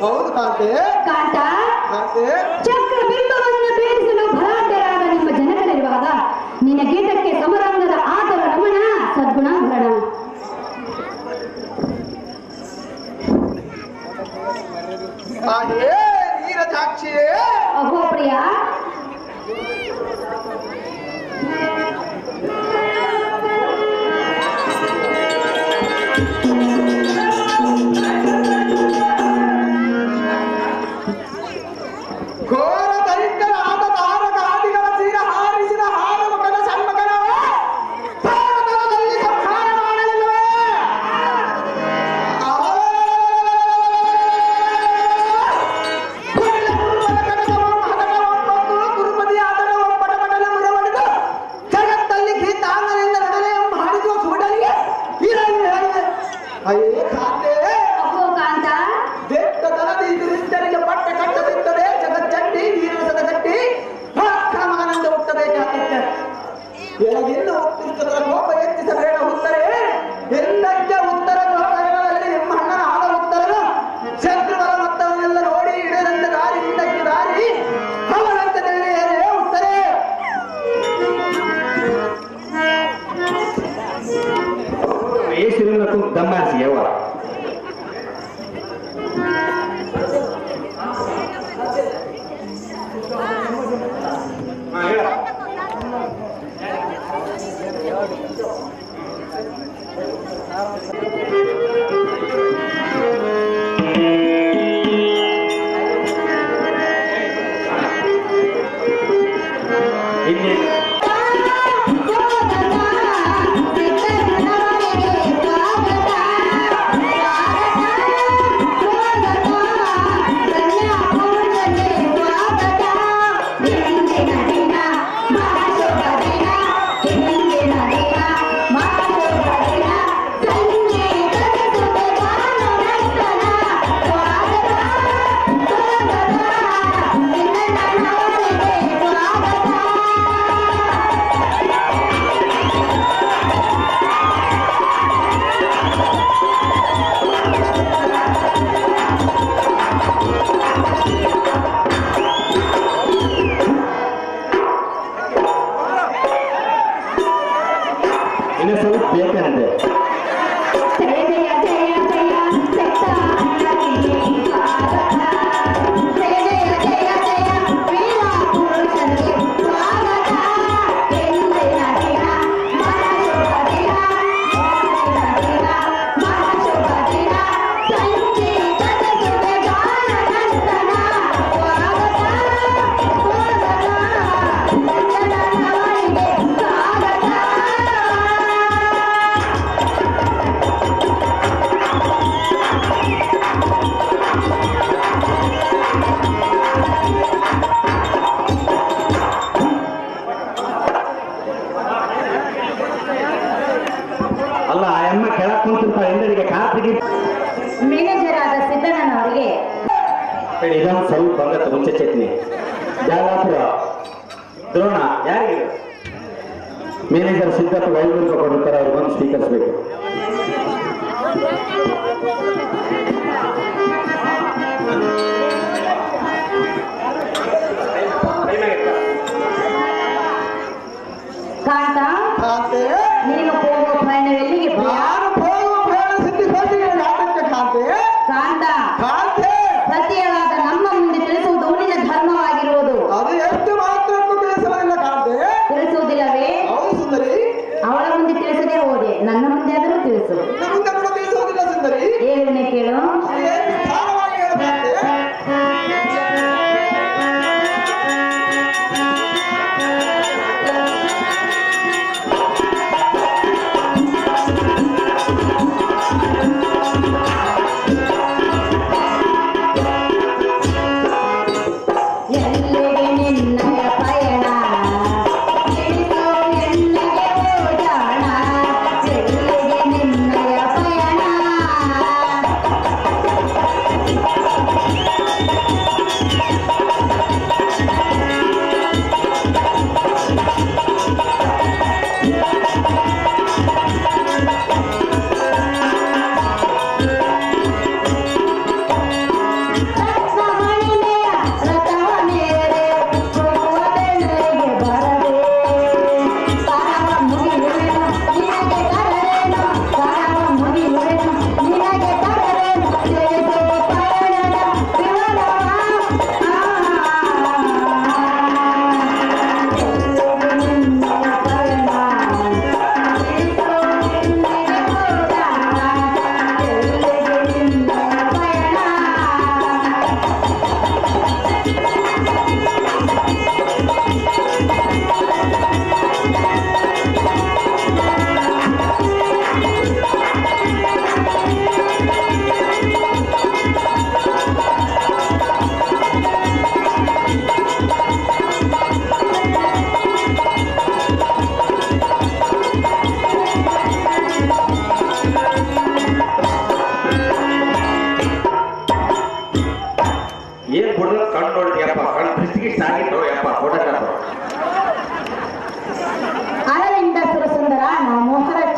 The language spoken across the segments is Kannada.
ಹೌದು ಕಾಂತೆ. ಕಾಂತ ಕಾಂತೆ, ಚಕ್ರಬಿಂಬವನ್ನು ಬೇರಿಸಲು ಭರಾಟೆಯಾದ ನಿಮ್ಮ ಜನಗಳಿರುವಾಗ ನಿನ್ನ ಗೀತಕ್ಕೆ ಸಮರಾಂಗದ ಆದರ ರಮಣ ಸದ್ಗುಣಾಭರಣ. ಹಾಗೆ ನೀರಜಾಕ್ಷಿಯೇ. ಅಹೋ ಪ್ರಿಯ, ಘೋರ ದರಿದ್ರರಾದ ತಾರಕಾದಿಗಳ ತೀರ ಹಾರಿಸಿದ ಹಾರಮಕನ ಸನ್ಮಕನವೇ ಭಾರತದಲ್ಲಿ ಸಂಹಾರ ಮಾಡಲಿಲ್ಲವೇ? ಗುರುಪದಿಯಾದರ ಒಪ್ಪಟಪಟಲ ಮುರವಡಿದು ಜಗತ್ತಲ್ಲಿ ಗೀತಾಂಗನಿಂದ ನಡನೆ ಮಾಡಿಸುವ ಸೂಡಲಿಗೆ ಅಯ್ಯೇ ಕಾಂತೆ. ಅಹೋ ಕಾಂತ, ದೇಟ್ಟದನದಿ ದುರಿಷ್ಟರಿಗೆ ಪಟ್ಟ ಕಟ್ಟದಿರ್ತದೆ. ಜಗಚ್ಚಂಡಿ ವೀರಸದ ಗಟ್ಟಿ ಪರಾಕ್ರಮಾನಂದ ಹುಟ್ಟಬೇಕಾಗುತ್ತೆ. ಎಳಗಿನ್ನು ಉತ್ತರದ ಕೋಪ ಎತ್ತಿಸಬೇಡ ಉತ್ತರೇ. ಎಲ್ಲಕ್ಕೆ ಉತ್ತರ ಗೃಹದಲ್ಲಿ ನಿಮ್ಮ ಅಣ್ಣನ ಆದ ಉತ್ತರನ ಶತ್ರುಗಳ ಮೊತ್ತವನ್ನೆಲ್ಲ ನೋಡಿ ಇಡದಂತೆ ದಾರಿ ಹಿಂದಕ್ಕೆ ದಾರಿ ಅವರಂತೆ ತಿಳಿಯಲೇ ಉತ್ತರೇ. Esse não dá mais eu. Manager ಆದ ಸಿದ್ದಣ್ಣನವರಿಗೆ ಇದೊಂದು ಸ್ವಲ್ಪ ಬಂಗತ್ತ ಮುಂಚೆ ಚಟ್ನಿ ಜಾಲಾಪುರ ದ್ರೋಣ ಯಾರಿಗೆ ಮ್ಯಾನೇಜರ್ ಸಿದ್ದಪ್ಪ 500 ರೂಪಾಯಿ ಕೊಡ್ತಾರೆ. ಅವ್ರು ಬಂದು ಸ್ವೀಕರಿಸಬೇಕು. ಕಾಂತ, ಕಾಂತೆ, ನೀನು ಹೋಗುವ ಪ್ರಯಾಣ ಎಲ್ಲಿಗೆ ಪ್ರಿಯ? ನಾನು ಹೋಗುವ ಪ್ರಯಾಣ ಸಿದ್ಧಿಸೋದಿಲ್ಲ. ಯಾತಕ್ಕೆ ಕಾಂತೆ? ಕಾಂತ, ಕಾಂತೆ, ಸತಿಯರಾದ ನಮ್ಮ ಮುಂದೆ ತಿಳಿಸುವುದು ನಿನ್ನ ಧರ್ಮವಾಗಿರುವುದು. ಅದು ಎಷ್ಟು ಮಾತ್ರಕ್ಕೂ ತಿಳಿಸಲಿಲ್ಲ ಕಾಂತೆ. ತಿಳಿಸುವುದಿಲ್ಲವೇ? ಹೌದು ಸುಂದರಿ. ಅವಳ ಮುಂದೆ ತಿಳಿಸದೆ ಹೋದೆ, ನನ್ನ ಮುಂದೆ ಆದರೂ ತಿಳಿಸು. ನಿನ್ನ ಮುಂದೆ ಕೂಡ ತಿಳಿಸೋದಿಲ್ಲ ಸುಂದರಿ. ಏನೇ ಕೇಳು. ಏನು ವಿಸ್ತಾರವಾಗಿ ಹೇಳು ಕಾಂತೆ. ಎಲ್ಲಿಗೆ ನಿನ್ನಯ ಪಯಣ, ಎಲ್ಲಿಗೆ ನಿನ್ನಯ ಪಯಣ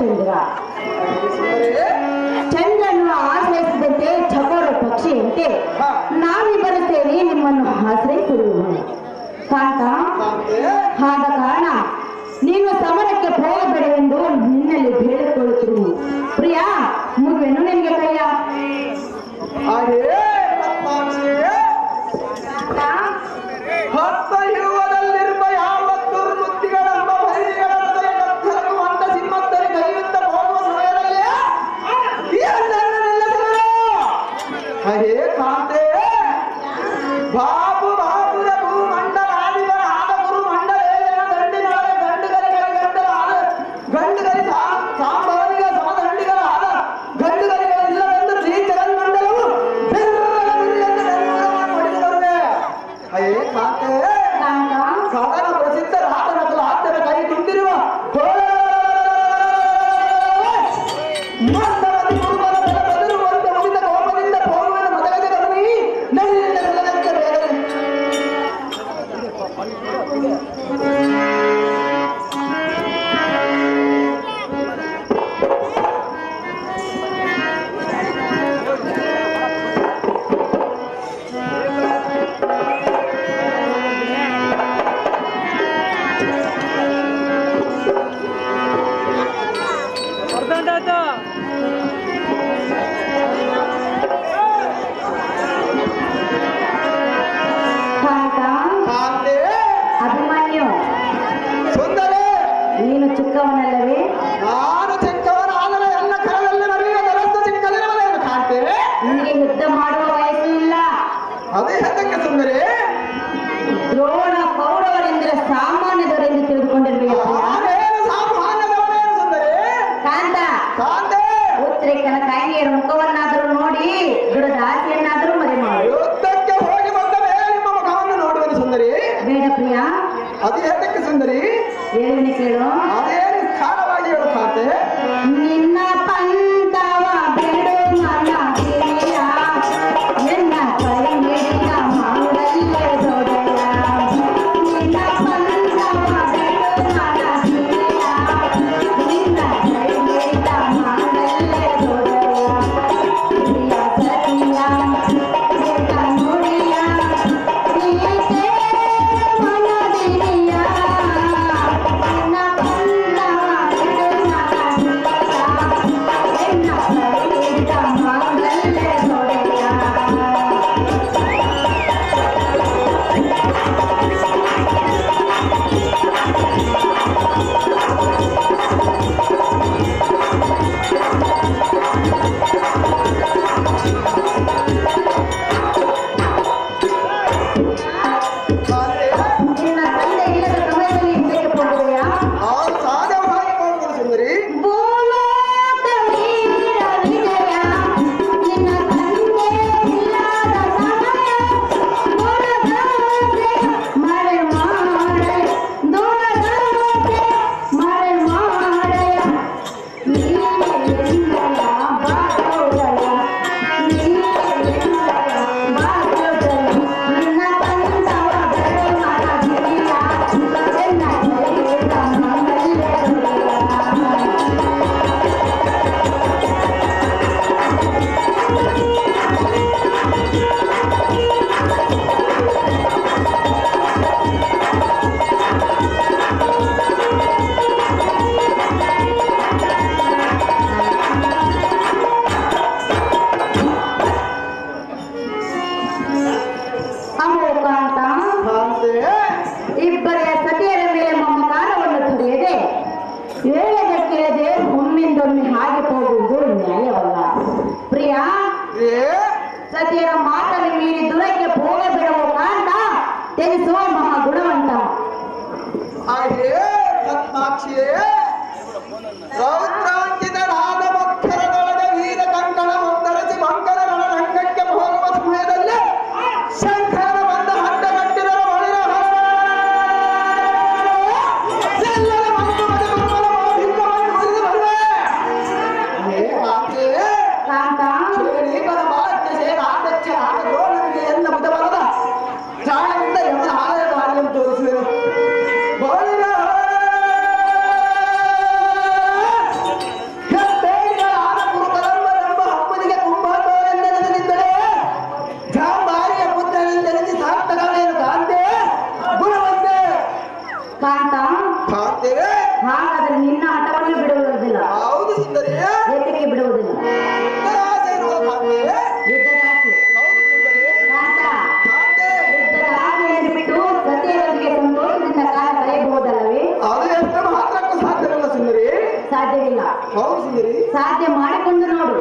ಚಂದ್ರ. ಸುಂದರಿ ಚಂದ್ರನ್ನು ಆಶ್ರಯಿಸಿದಂತೆ ಚಕೋರ ಪಕ್ಷಿಯಂತೆ ಹಾ. ನಾವಿಬ್ಬರು ಸೇರಿ ನಿಮ್ಮನ್ನು ಆಶ್ರಯಿಸಿರುವುದು. ಕಾಂತ, ಕಾಂತೆ ಆದ ಕಾರಣ ನೀನು ಸಮರಕ್ಕೆ ಹೋಗಬೇಡವೆಂದು ನಿನ್ನಲ್ಲಿ ಬೇಡಿಕೊಳ್ಳುತ್ತಿರುವುದು. ಪ್ರಿಯ, ಮುಗಿವೆನು ನಿನಗೆ ಕೈಯ. ಹಾಗೇ ಪದ್ಮಾಕ್ಷಿಯೇ, ಹತ್ತ ಯುಗದಲ್ಲಿರುವ ಯಾವ ದುರ್ಬುದ್ಧಿಗಳೆಂಬ ಭೈರಿಗಳ ಹೃದಯ ಕತ್ತಲನ್ನು ಅಂದ ಸಿಂಹದಲ್ಲಿ ಕೈಯುತ್ತ ಹೋಗುವ ಸಮಯದಲ್ಲಿ ಈ ಹಣ್ಣನ್ನು ನಿಲ್ಲಿಸುವರು. ಹಾಗೇ ಕಾಂತೆ ಬಾಬು ಬಾಬುರ ಭೂಮಂಡಲ ಆದಿಗಳ ಆದ ಗುರು ಮಂಡಲೇನ ದಂಡಿನಾದ ಗಂಡುಗರಿಗಳ ಗಂಡಲಾದ ಗಂಡುಗರಿ ಸಾಂಬಾರಿಗ ಸಮದಂಡಿಗಳಾದ ಗಂಡುಗರಿಗಳಿಲ್ಲವೆಂದು ಶ್ರೀ ಜಗನ್ಮಂಡಲವು ಹೊಡೆದು ಬರುವೆ. ಅಯ್ಯೇ ಕಾಂತೆ ಕದನ ಪ್ರಸಿದ್ಧ ರಾತನಕಲ ಆದ್ದರ ಕೈ ತುಂಬಿರುವ ಮಂದಮತಿ ಕುರುಬರ ಬದಲುವಂತ ಮುಗಿದ ಕೋಪದಿಂದ ಪೌರ್ವದ ಮದಗದ ಬನ್ನಿ ನೆಲ್ಲದಂತೆ ಬೇರೆ ಕಾಂತೆ ಅಭಿಮನ್ಯು, ಸುಂದರಿ ನೀನು ಚಿಕ್ಕವನಲ್ಲವೇ? ನಾನು ಚಿಕ್ಕವನಾದರೆ ಎಲ್ಲ ಕರದಲ್ಲಿ ಮರೆಯುವ ದರಸ್ತು ಚಿಕ್ಕದಿರುವುದೇನು ಕಾಂತೆ? ನಿನಗೆ ಯುದ್ಧ ಮಾಡುವ ವಯಸ್ಸಿಲ್ಲ. ಅದೇ ಹತ್ತಕ್ಕೆ ಸುಂದರಿ ದ್ರೋಣ ಕೌರವರೆಂದರೆ ಸಾಮಾನ್ಯದವರೆಂದು ತಿಳಿದುಕೊಂಡಿರಬೇಕು. ನಾನೇನು ಸಾಮಾನ್ಯದವನೇನು ಸುಂದರಿ? ಕಾಂತ, ಕಾಂತೆ ಉತ್ತರಿಕನ ತಾಯಿಯರ ಮುಖವನ್ನಾದರೂ ನೋಡಿ ದುರದ ಆಸೆಯನ್ನಾದರೂ ಮರೆ ಮಾಡು. ಯುದ್ಧಕ್ಕೆ ಹೋಗಿ ಬಂದ ಮೇಲೆ ನಿಮ್ಮ ಮುಖವನ್ನು ನೋಡುವೆನು ಸುಂದರಿ. ಬೇಡ ಪ್ರಿಯ, ಅದೇ ಹತ್ತಕ್ಕೆ ಸುಂದರಿ ಹೇಳಿನ ಕೇಳು. ಅದೇನು ಸ್ಥಾನವಾಗಿ ಹೇಳು ಕಾಂತೆ. ನಿನ್ನ ಪಂತವ ಬಿಡು ಮನ ಕಿರಿಯ, ಎನ್ನ ಕೈ ಹಿಡಿದ ಮಾಡಲ್ಲೇ ದೊಡೆಯ. ನಿನ್ನ ಪಂತವ ಬಿಡು ಮನ ಕಿರಿಯ, ನಿನ್ನ ಕೈ ಹಿಡಿದ ಮಾಡಲ್ಲೇ ದೊಡೆಯ. ಪ್ರಿಯ ಸತಿಯ ಕೆಟ್ಟ ನುಡಿಯ, ಪ್ರಿಯತೆ ಮನದಿರಿಯ. ನಿನ್ನ ಪಂತವ ಬಿಡು ಮನ ಕಿರಿಯ, ಎನ್ನ ಕೈ ಹಿಡಿದ ಮಾಡಲ್ಲೇ ದೊಡೆಯ. ಕಾಂತೆ ನಿನ್ನ ತಂದೆ ಇಲ್ಲದ ಸಮಯದಲ್ಲಿ ಹಿಂದಕ್ಕೆ ಹೋಗುವೆಯಾ? ಆ ಸಾಧ್ಯವಾಗಿ ಹೋಗುವುದು ಸುಂದರಿ. ಭೂಲೋಕ ವೀರ ವಿಜಯ, ನಿನ್ನ ತಂದೆ ಇಲ್ಲದ ಸಮಯ. ದೂರದಾಸೆ ಮರೆ ಮಾಡಯ, ದೂರದಾಸೆ ಮರೆ ಮಾಡಯ. ನೀನೇ ಎನ್ನಯ ಬಾಗುದಯ, ನೀನೇ ಎನ್ನಯ ಬಾಗುದಯ. ನಿನ್ನ ಪಂತವ ಬೆಳೆ ಮನ ಗಿರಿಯ, ಎನ್ನ ಕೈಯಿದ ಮಂಗಲ್ಯ ದುರಿಯ. ಅಮೋಕಾಂತ, ಕಾಂತೆ ಇಬ್ಬರ ಸತಿಯರ ಮೇಲೆ ಮಮಕಾರವನ್ನು ತೊರೆಯದೆ ಹೇಳದೆ ಕೇಳದೆ ಒಮ್ಮಿಂದೊಮ್ಮೆ ಹಾಗೆ ಹೋಗುವುದು ನ್ಯಾಯವಲ್ಲ. ಪ್ರಿಯ, ಏ ಸತಿಯರ ಮಾತನ್ನು ಮೀರಿ ದೂರಕ್ಕೆ ಹೋಗಬಿಡುವ ಕಾಂತ ತ್ಯಜಿಸುವ ಮಹಾಗುಣವಂತ. ಹಾಗೇ ಪದ್ಮಾಕ್ಷಿಯೇ, ರೌದ್ರಾಂಕಿತನಾದ ಮಕ್ಕಳದೊಳಗೆ ವೀರ ಕಂಕಣ ಮುಂದರಸಿ ಮಂಗಲ ರಣರಂಗಕ್ಕೆ ಹೋಗುವ ಸಮಯದಲ್ಲಿ ಶಂಕರನ ಬಂದ ಹಡ್ಡ ಕಟ್ಟಿದರ ಒಳಿರ ಎಲ್ಲರ ಮತ್ತು ಮನೆ ಮಕ್ಕಳ ಭಿನ್ನವಾಗಿ ಮುರಿದು ಬರುವೆ. ಹೇ ಕಾಂತೆಯೇ, ಕಾಂತ, ಶ್ರೀಪದ ಬಾಲಕ್ಕೆ ಸೇರ ಆದಚ್ಚ ಆದ ಗೋಳನಿಗೆ ಎಲ್ಲ ಮುದ ಬರದ ಜಾಣದಿಂದ ಎಲ್ಲ ಆಲಯ ದಾರಿಯನ್ನು ತೋರಿಸುವೆನು. ಒಳಿರ ನಿನ್ನ ಹಠವನ್ನು ಬಿಡುವುದಿಲ್ಲ. ಹೌದು ಸುಂದರಿ. ಏತಕ್ಕೆ ಬಿಡುವುದಿಲ್ಲ? ಯುದ್ಧದ ಆಸೆ ಇರುವ ಕಾಂತೆ. ಯುದ್ಧದ ಆಸೆ. ಹೌದು ಸುಂದರಿ. ಕಾಂತ, ಕಾಂತೆ. ಯುದ್ಧದ ಆಸೆಯನ್ನು ಬಿಟ್ಟು ಸತ್ಯದೊಂದಿಗೆ ಸಂತೋಷದಿಂದ ಕಾಲ ಕಳೆಯಬಹುದಲ್ಲವೇ? ಅದು ಎಷ್ಟು ಮಾತ್ರಕ್ಕೂ ಸಾಧ್ಯವಿಲ್ಲ ಸುಂದರಿ. ಸಾಧ್ಯವಿಲ್ಲ. ಹೌದು ಸುಂದರಿ. ಸಾಧ್ಯ ಮಾಡಿಕೊಂಡು ನೋಡು.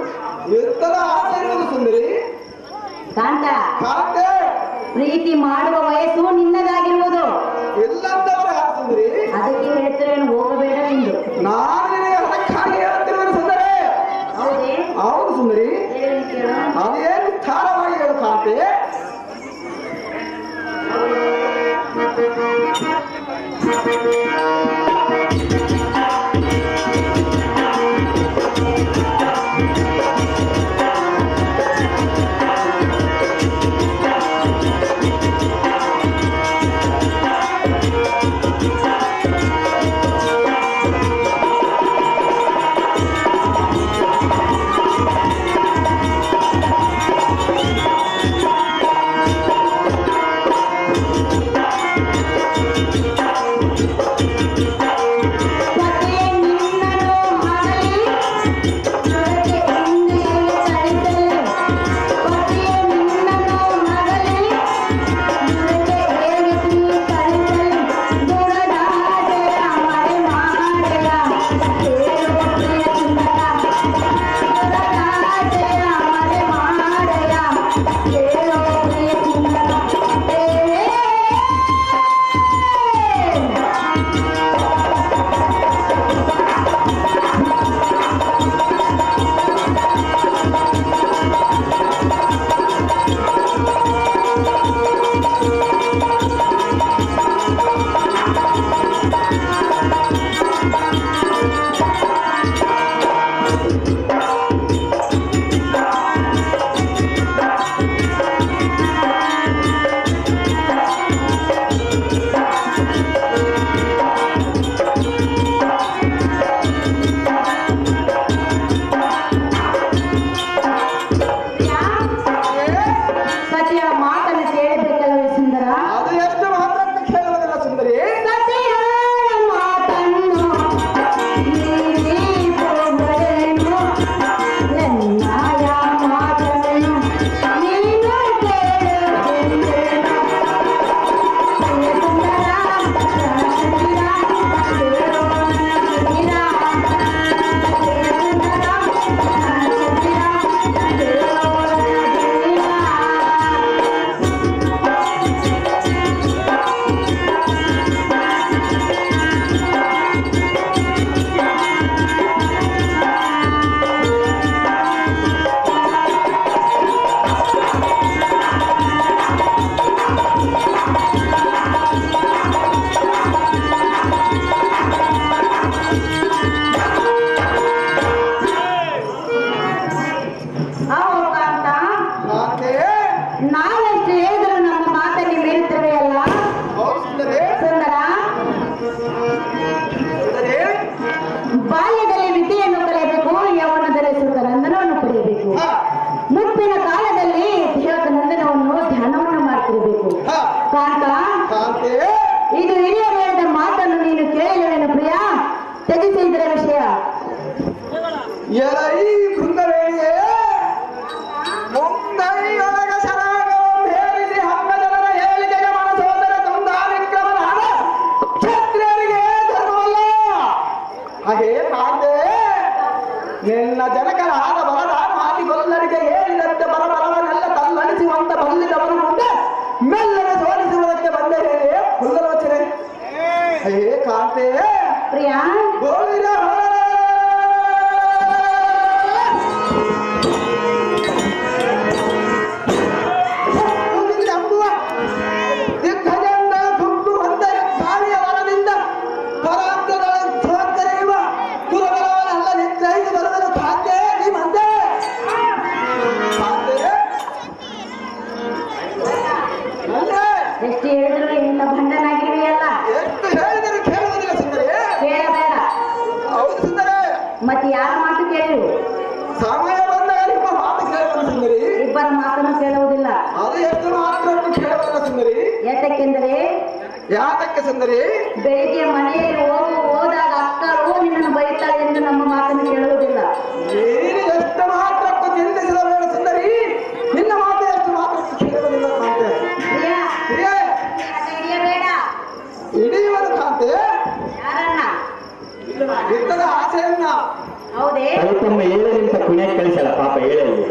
ಯುದ್ಧದ ಆಸೆ ಇರುವುದು ಸುಂದರಿ. ಕಾಂತ, ಕಾಂತೆ. ಪ್ರೀತಿ ಮಾಡುವ ವಯಸ್ಸು ನಿನ್ನದಾಗಿರುವುದು. ಎಲ್ಲಂತವರ ಯಾರು ಸುಂದರಿ? ಅದಕ್ಕೆ ಹೇಳ್ತಿರೇನು, ಹೋಗಬೇಡ ಎಂದು. ನಾನು ನಿನಗೆ ಅದಕ್ಕಾಗಿ ಹೇಳುತ್ತಿರುವುದು ಸುಂದರಿ. ಹೌದೇ? ಹೌದು ಸುಂದರಿ. ಹೇಳಿ ಕೇಳು. ಅದೇನು ವಿಸ್ತಾರವಾಗಿ ಹೇಳು ಕಾಂತೆ. ನಿನ್ನ ಜನಕರಾದ ಬಲರಾಮ ಆದಿಗೊಲ್ಲರಿಗೆ ಹೇಳಿದಂತೆ ಬರಬರವನ್ನೆಲ್ಲ ತಲ್ಲಣಿಸುವಂತ ಬಲ್ಲಿದವರು ಮುಂದೆ ಮೆಲ್ಲನೆ ಸೋಲಿಸುವುದಕ್ಕೆ ಬಂದೆ ಹೇಳಿ ಕುಲ್ಲಲೋಚನೆ ಹೇ ಕಾಂತೆ ಪ್ರಿಯಾ ಗೋವಿಂದ ಎಷ್ಟು ಹೇಳಿದ್ರು ಇಂಥ ಭಂಡನಾಗಿರುವೆಯಲ್ಲ. ಎಷ್ಟು ಹೇಳಿದರೂ ಕೇಳುವುದಿಲ್ಲ ಸುಂದರಿ. ಕೇಳಬೇಡ. ಹೌದು ಸುಂದರಿ. ಮತ್ತೆ ಯಾರ ಮಾತು ಕೇಳಿರು? ಸಮಯ ಬಂದಾಗ ನಿಮ್ಮ ಮಾತು ಕೇಳುವುದು ಸುಂದರಿ. ಇಬ್ಬರ ಮಾತನ್ನು ಕೇಳುವುದಿಲ್ಲ. ಅದು ಎಷ್ಟು ಮಾತ್ರವನ್ನು ಕೇಳುವುದಿಲ್ಲ ಸುಂದರಿ. ಯಾತಕ್ಕೆಂದರೆ ಯಾತಕ್ಕೆ ಸುಂದರಿ? ಬೆಳಿಗ್ಗೆ ಮನೆಯಲ್ಲಿ ಹೋದಾಗ ಅಕ್ಕರು ನಿನ್ನ ಮನದ ಆಸೆಯನ್ನ ಹೌದೇ ತಮ್ಮ ಏಳರಿಂದ ಕುಣಿಯಕ್ಕೆ ಕಳಿಸಲ್ಲ ಪಾಪ ಏಳಲ್ಲಿ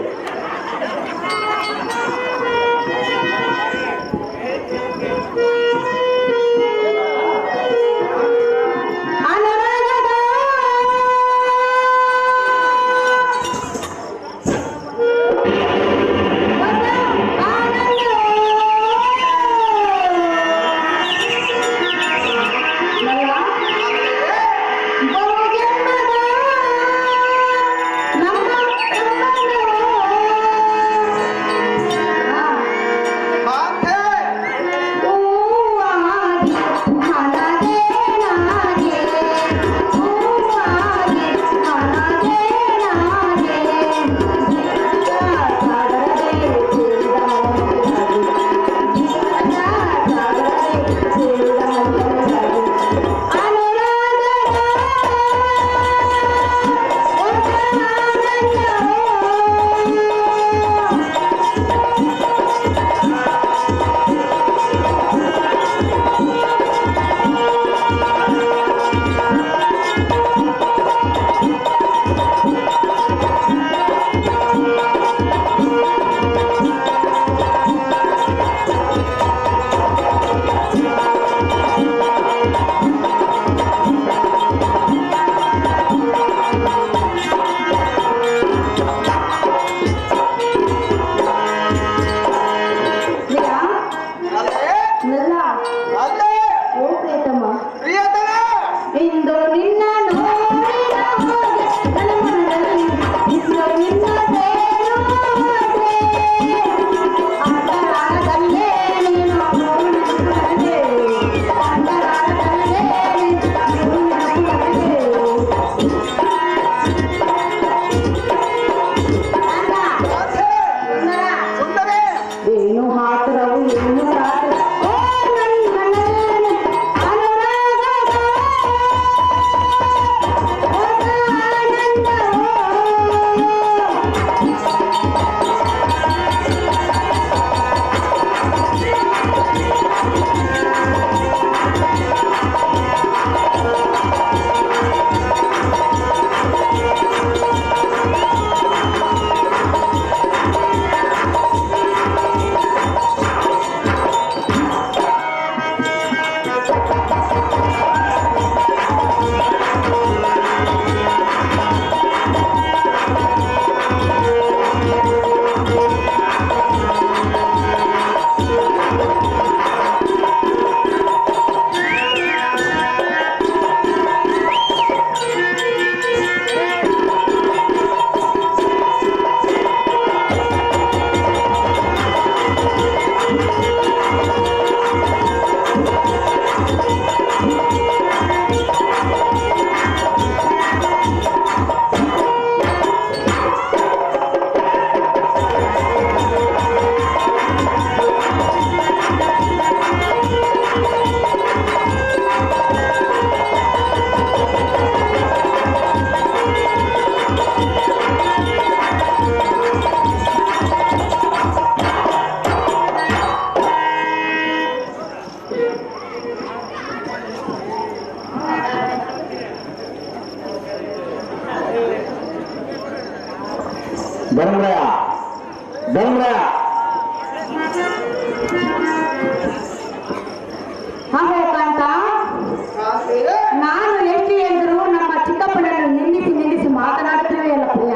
ನಾನು ಎಷ್ಟು ಎಂದರು ನಮ್ಮ ಚಿಕ್ಕಪ್ಪನನ್ನು ನಿಲ್ಲಿಸಿ ಮಾತನಾಡುತ್ತೇವೆ ಅಲ್ಲ ಪ್ರಿಯ.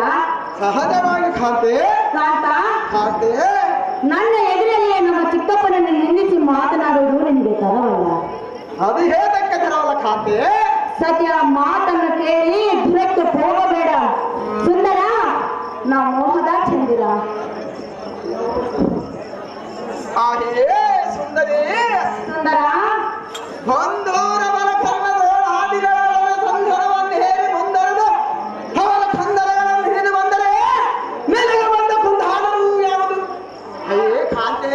ಸಹಜವಾಗಿ ಕಾಂತೆ ನನ್ನ ಎದುರಲ್ಲಿ ನಮ್ಮ ಚಿಕ್ಕಪ್ಪನನ್ನು ನಿಲ್ಲಿಸಿ ಮಾತನಾಡುವುದು ನಿಮಗೆ ತರವಲ್ಲ. ಅದು ಹೇಳಕ್ಕೆ ತರವಲ್ಲ ಕಾಂತೆ. ಸತ್ಯ ಮಾತನ್ನು ಕೇಳಿ ದುರಕ್ಕೆ ಹೋಗಬೇಡ ಸುಂದರ. ನಾ ಮೋಹದ ಚಂದಿರ. ಸುಂದರಿ ಸುಂದರ ಬಂದೂರ ಬಲ ಕರ್ಣದ ಆದಿಗಳನ್ನು ಸಂಘವನ್ನು ಹೇರಿ ಮುಂದರದು ಅವರ ಕಂದರಗಳನ್ನು ಹಿಡಿದು ಬಂದರೆ ಮೆಲುಗು ಬಂದ ಕುಂದಾಡಲು ಯಾವುದು? ಕಾಂತೆ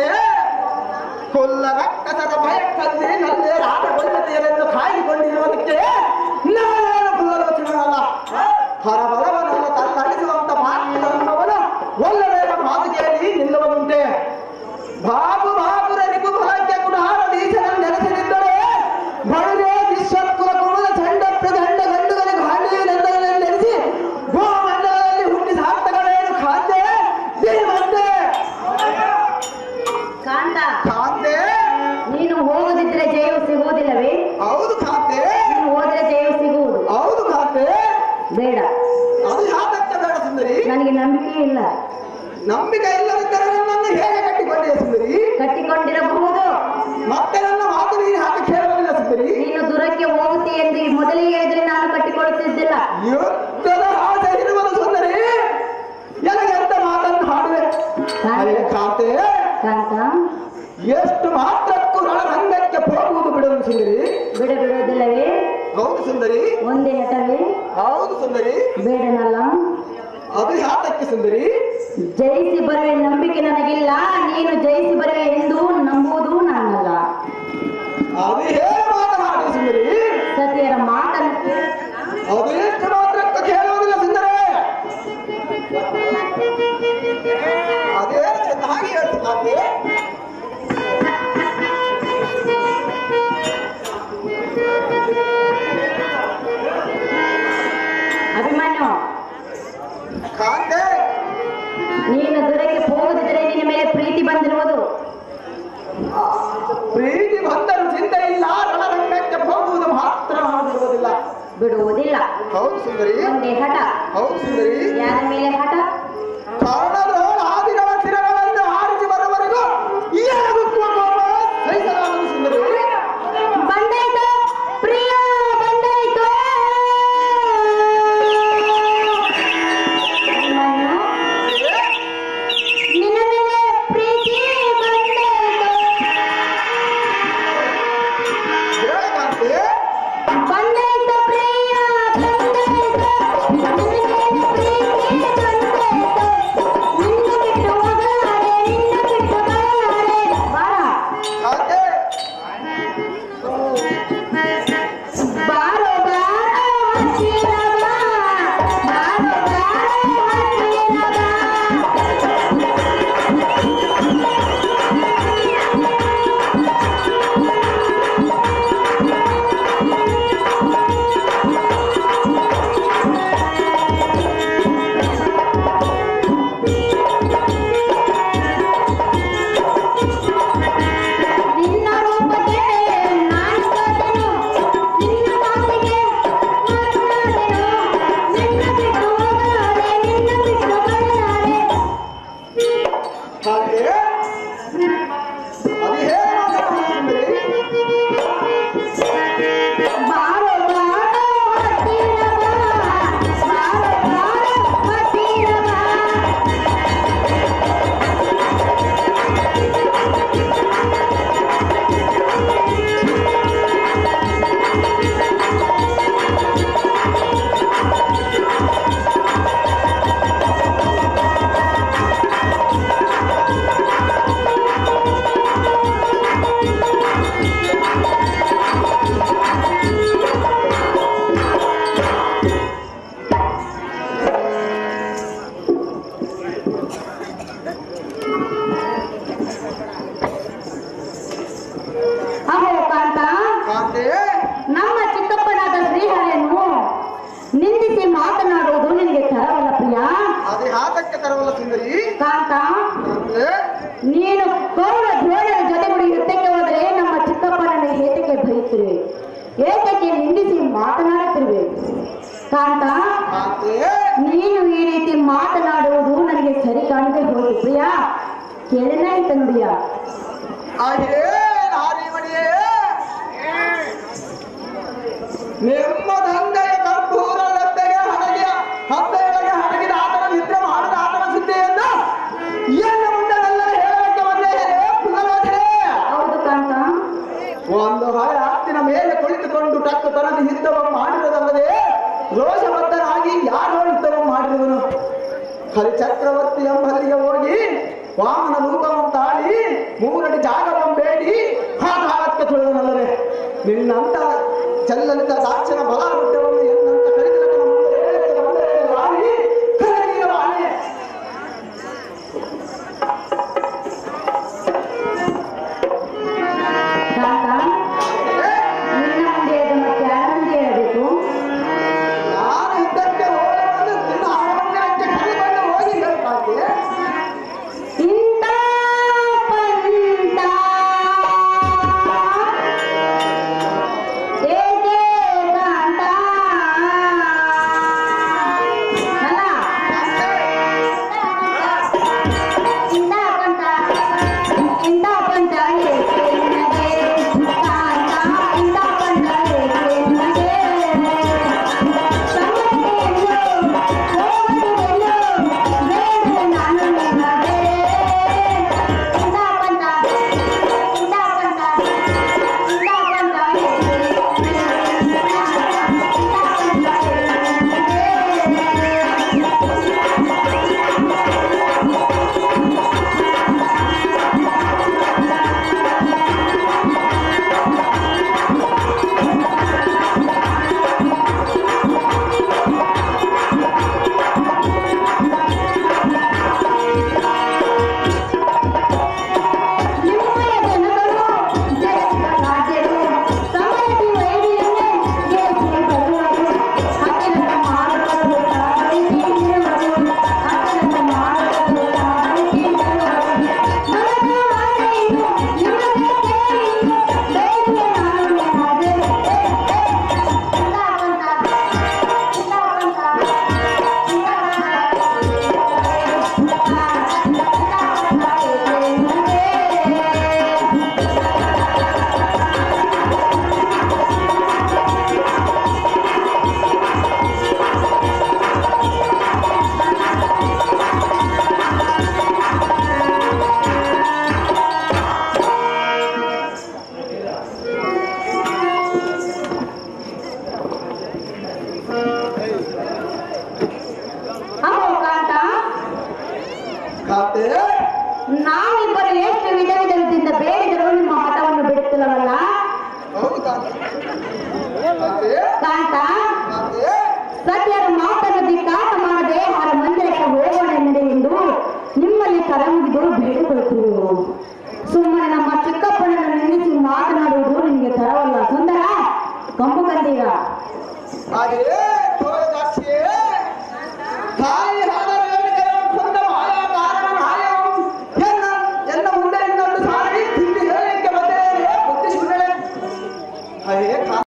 ಕೊಲ್ಲ ರಕ್ಕಸರ ಭಯಕ್ಕಲ್ಲಿ ನಲ್ಲೇ ರಾಜಗೊಳ್ಳತೆಯರನ್ನು ಕಾಯ್ದುಕೊಂಡಿರುವುದಕ್ಕೆ ನಾನು ಬೇಡ. ಅದು ಯಾತಕ್ಕೆ ಬೇಡ ಸುಂದರಿ? ನನಗೆ ನಂಬಿಕೆ ಇಲ್ಲ. ನಂಬಿಕೆ ಇಲ್ಲದಿದ್ದರೆ ನನ್ನನ್ನು ಹೇಗೆ ಕಟ್ಟಿಕೊಂಡೆ ಸುಂದರಿ? ಕಟ್ಟಿಕೊಂಡಿರಬಹುದು. ಮತ್ತೆ ನನ್ನ ಮಾತು ನೀನು ಹಾಗೆ ಕೇಳಲಿಲ್ಲ ಸುಂದರಿ. ನೀನು ದೂರಕ್ಕೆ ಹೋಗುತ್ತೆ ಎಂದು ಮೊದಲೇ ಹೇಳಿದ್ರೆ ನಾನು ಕಟ್ಟಿಕೊಳ್ಳುತ್ತಿದ್ದಿಲ್ಲ. ಯುದ್ಧದ ಆಸೆ ಇರುವುದು ಸುಂದರಿ. ನನಗೆ ಎಂತ ಮಾತನ್ನು ಹಾಡುವೆ ಖಾತೆ ಕಾಂತ, ಎಷ್ಟು ಮಾತ್ರಕ್ಕೂ ರಣರಂಗಕ್ಕೆ ಹೋಗುವುದು ಬಿಡುವುದು ಸುಂದರಿ. ಬಿಡುವುದಿಲ್ಲವೇ? ಹೌದು ಸುಂದರಿ. ಒಂದೇ ನಟವೇ? ಹೌದು ಸುಂದರಿ. ಬೇಡನಲ್ಲ. ಅದು ಯಾತಕ್ಕೆ ಸುಂದರಿ? ಜಯಿಸಿ ಬರುವೆ ನಂಬಿಕೆ ನನಗಿಲ್ಲ. ನೀನು ಜಯಿಸಿ ಬರುವೆ ಎಂದು ನಂಬುವುದು ನಾನಲ್ಲ. ಅದು ಹೇಗೆ ಮಾತನಾಡಿ ಸುಂದರಿ? ಸತಿಯರ ಮಾತನ್ನು ಅದು ಎಷ್ಟು ಮಾತ್ರಕ್ಕೂ ಕೇಳುವುದಿಲ್ಲ ಸುಂದರಿ. ಅದೇ ಚೆನ್ನಾಗಿ ಹೇಳ್ತಾರೆ. ಅಭಿಮನ್ಯು, ಕಾಂತೆ ನೀನು ದೂರಕ್ಕೆ ಹೋಗದಿದ್ದರೆ ನಿನ್ನ ಮೇಲೆ ಪ್ರೀತಿ ಬಂದಿರುವುದು. ಪ್ರೀತಿ ಬಂದರೂ ಚಿಂತೆ ಇಲ್ಲ. ರಣರಂಗಕ್ಕೆ ಹೋಗುವುದು ಮಾತ್ರ ಮಾಡುವುದಿಲ್ಲ. ಬಿಡುವುದಿಲ್ಲ. ಹೌದು ಸುಂದರಿ. ಒಂದೇ ಹಠ. ಹೌದು ಸುಂದರಿ. ಯಾರ ಮೇಲೆ ಹಠ? ಕರ್ಣದ್ರೋಣ ಆದಿಗಳ ಶಿರಗಳನ್ನು ಆರಿಸಿ ಬರುವವರೆಗೂ ಏನಾಗುತ್ತುವ ಕೋಪ ಸಹಿಸಲಾಗದು ಸುಂದರಿ. ಬಂದಾಯ್ತು ಪ್ರಿಯ, ಬಂದಾಯ್ತು. ನಿನ್ನ ಮೇಲೆ ಪ್ರೀತಿ ಬಂದಾಯ್ತು. ಕಾಂತೆ ಬಂದಾಯ್ತು ಪ್ರಿಯ, ಬಂದಾಯ್ತು. ನಿನ್ನ ಮೇಲೆ ಪ್ರೀತಿ ಬಂದಾಯ್ತು. ನಿನ್ನ ಬಿಟ್ಟು ಹೋಗಲಾರೆ, ನಿನ್ನ ಬಿಟ್ಟು ಬರಲಾರೆ. ಬಾರ ಕಾಂತೆ ಬಾರೋ ಬಾರೋ ಹತ್ತಿರ ಬಾ. ಬಾರೋ ಬಾರೋ ಹತ್ತಿರ ಬಾ. ನಿನ್ನ ರೂಪಕ್ಕೆ ನಾನು ಸೋತೆನು, ನಿನ್ನ ಮಾತಿಗೆ ಮಾತನಾಡೆನು. ನಿನ್ನ ಬಿಟ್ಟು ಹೋಗಲಾರೆ, ನಿನ್ನ ಬಿಟ್ಟು ಬರಲಾರೆ. ಕಾಂತೆ ಅದು ಹೇಗೆ ಮಾತನಾಡಿ ಸುಂದರಿ? ಬಾರೋ ಬಾರೋ ಹತ್ತಿರ ಬಾ. ಬಾರೋ ಬಾರೋ ಹತ್ತಿರ ಬಾ. ಅಹೋ ಕಾಂತ, ಕಾಂತೆ ನಮ್ಮ ಚಿಕ್ಕಪ್ಪನಾದ ಶ್ರೀಹರಿಯನ್ನು ನಿಂದಿಸಿ ಮಾತನಾಡುವುದು ನಿನಗೆ ತರವಲ್ಲ ಪ್ರಿಯ. ಅದು ಯಾತಕ್ಕೆ ತರವಲ್ಲ ಸುಂದರಿ? ಕಾಂತ, ಕಾಂತೆ ನೀನು ಕೌರ ದ್ರೋಣರ ಜೊತೆಗೂಡಿ ಯುದ್ಧಕ್ಕೆ ಹೋದರೆ ನಮ್ಮ ಚಿಕ್ಕಪ್ಪನನ್ನು ಏತಕ್ಕೆ ಬೈತಿರುವೆ, ಏತಕ್ಕೆ ನಿಂದಿಸಿ ಮಾತನಾಡುತ್ತಿರುವೆ? ಕಾಂತ, ಕಾಂತೆ ನೀನು ಈ ರೀತಿ ಮಾತನಾಡುವುದು ನನಗೆ ಸರಿ ಕಾಣದೆ ಹೋಗಿ ಪ್ರಿಯ. ಕೇಳನಾಯ್ತ ನುಡಿಯ. ಅಹೇ ನಾರಿಮಣಿಯೇ, ನಿಮ್ಮ ತಂದೆಯ ಕರ್ಪೂರ ಲಬ್ಬೆಗೆ ಹಡಗಿಯ ಹಬ್ಬೆಯೊಳಗೆ ಹಡಗಿದ ಆತನ ನಿದ್ರೆ ಮಾಡಿದ ಆತನ ಸುದ್ದಿಯನ್ನು ಎನ್ನ ಮುಂದೆಲ್ಲ ಹೇಳಕ್ಕೆ ಬಂದೇ ಪುನರೋಧನೆ. ಹೌದು ಕಾಂತ. ಒಂದು ಹೊರ ಹತ್ತಿನ ಮೇಲೆ ಕುಳಿತುಕೊಂಡು ಟಕ್ಕು ತನದ ಯುದ್ಧವನ್ನು ಮಾಡಿರುವುದಲ್ಲದೆ ರೋಷಬದ್ಧನಾಗಿ ಯಾರೋ ಯುದ್ಧವನ್ನು ಮಾಡಿರುವನು. ಹರಿಚಕ್ರವರ್ತಿ ಎಂಬಲ್ಲಿಗೆ ಹೋಗಿ ವಾಮನ ರೂಪವನ್ನು ತಾಳಿ ಮೂರಡಿ ಜಾಗವನ್ನು ಬೇಡಿ ಹಾಗೆ ತುಳಿದನಲ್ಲದೆ ನಿನ್ನಂತ ಚಲ್ಲಲಿತ ದಾಕ್ಷಿಣ ಬಲ ವೃತ್ತವನ್ನು ಎನ್ನಂತ ಕರಿತಲಕನ ಮುಂದೆ ರಾಣಿ ಕರಗಿಯ ರಾಣಿ. ಕಾಂತ, ನಿನ್ನ ಮುಂದೆ ಎದ್ದು ಮತ್ತೆ ಯಾರ ಮುಂದೆ ಹೇಳಬೇಕು? ನಾನು ಯುದ್ಧಕ್ಕೆ ಹೋಗಿ ನಿನ್ನ ಆರಂಭಕ್ಕೆ ಕರೆದುಕೊಂಡು ಹೋಗಿ ಹೇಳ್ತಾನೆ. ಇಂಥ ಪಂಥ ಏಕೆ ಕಾಂತ? ಮಾತನ್ನು ದಿಕ್ಕಾಟ ಮಾಡದೆ ಹರ ಮಂದಿರಕ್ಕೆ ಹೋಗೋಣ ನಡೆ ಎಂದು ನಿಮ್ಮಲ್ಲಿ ಕರಮುಗಿದು ಬೇಡಿಕೊಳ್ತೀವಿ. ಸುಮ್ಮನೆ ನಮ್ಮ ಚಿಕ್ಕಪ್ಪನನ್ನು ನಿಲ್ಲಿಸಿ ಮಾತನಾಡುವುದು ನಿಮಗೆ ತರವಲ್ಲ. ಸುಂದರ ಕಂಬು ಕಂದೀರ ಹಾಗೆಯೇ